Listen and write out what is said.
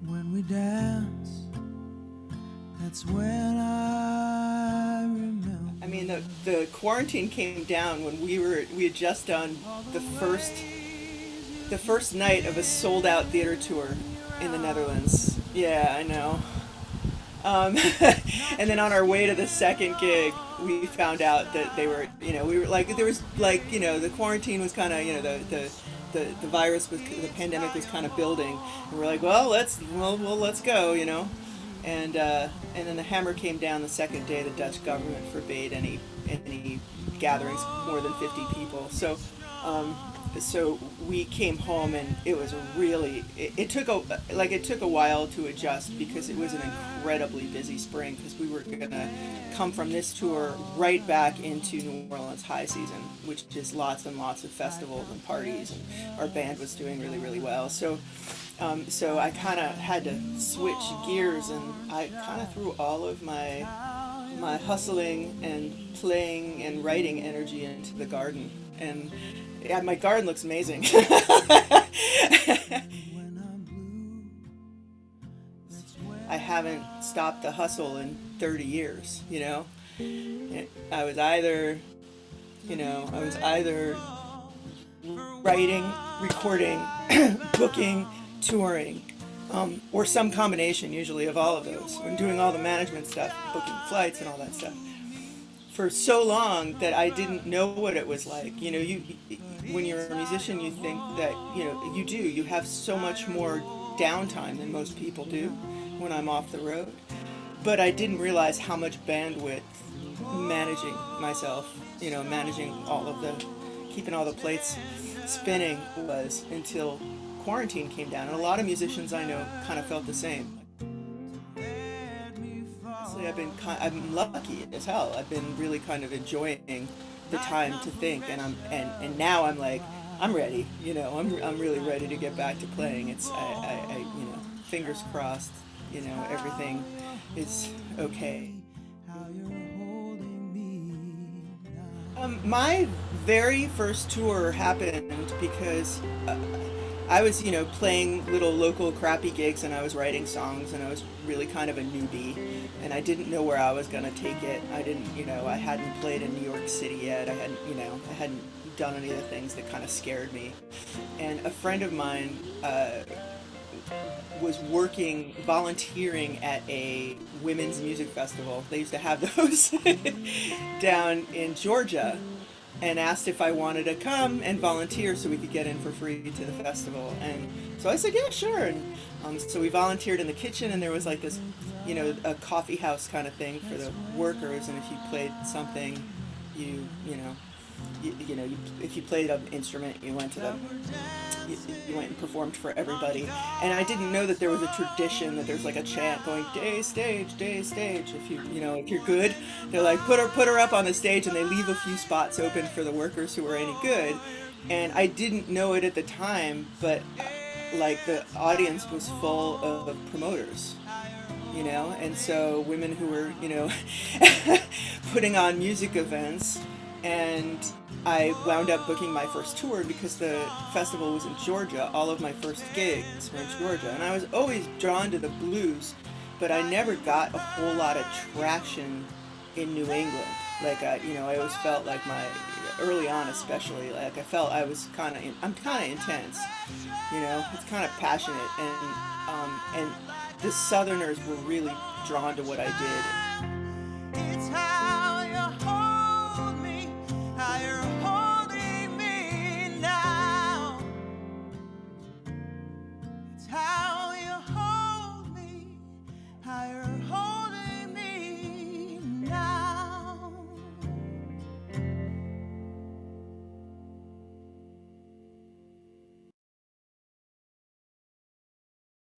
When we dance, that's when I remember. I mean, the quarantine came down when we had just done the first night of a sold out theater tour in the Netherlands. Yeah, I know. Um, and then on our way to the second gig, we found out that they were, we were like, there was like, the quarantine was kind of, the virus was, the pandemic was kind of building, and we're like, well, let's go. And then the hammer came down the second day. The Dutch government forbade any gatherings more than 50 people. So we came home, and it was it took a while to adjust, because it was an incredibly busy spring, because we were gonna come from this tour right back into New Orleans high season, which is lots and lots of festivals and parties, and our band was doing really, really well. So I kind of had to switch gears, and I kind of threw all of my hustling and playing and writing energy into the garden. And yeah, my garden looks amazing. I haven't stopped the hustle in 30 years, I was either, writing, recording, booking, touring, or some combination usually of all of those, and doing all the management stuff, booking flights and all that stuff, for so long that I didn't know what it was like. When you're a musician, you think that, you have so much more downtime than most people do when I'm off the road. But I didn't realize how much bandwidth managing myself, managing keeping all the plates spinning was, until quarantine came down. And a lot of musicians I know kind of felt the same. I'm lucky as hell. I've been really kind of enjoying the time to think, and now I'm like, I'm ready. I'm really ready to get back to playing. It's I fingers crossed. Everything is okay. My very first tour happened because I was, playing little local crappy gigs, and I was writing songs, and I was really kind of a newbie, and I didn't know where I was gonna take it. I didn't, I hadn't played in New York City yet. I hadn't done any of the things that kind of scared me. And a friend of mine was volunteering at a women's music festival. They used to have those down in Georgia, and asked if I wanted to come and volunteer so we could get in for free to the festival. And so I said, yeah, sure. And so we volunteered in the kitchen, and there was like this, a coffee house kind of thing for the workers. And if you played something, if you played an instrument, you went and performed for everybody. And I didn't know that there was a tradition, that there's like a chant going, day stage, day stage. If if you're good, they're like, put her up on the stage, and they leave a few spots open for the workers who are any good. And I didn't know it at the time, but like the audience was full of promoters, and so women who were, putting on music events. And I wound up booking my first tour because the festival was in Georgia. All of my first gigs were in Georgia. And I was always drawn to the blues, but I never got a whole lot of traction in New England. Like, I always felt like early on especially, like I felt I'm kind of intense, it's kind of passionate. And the Southerners were really drawn to what I did. It's high.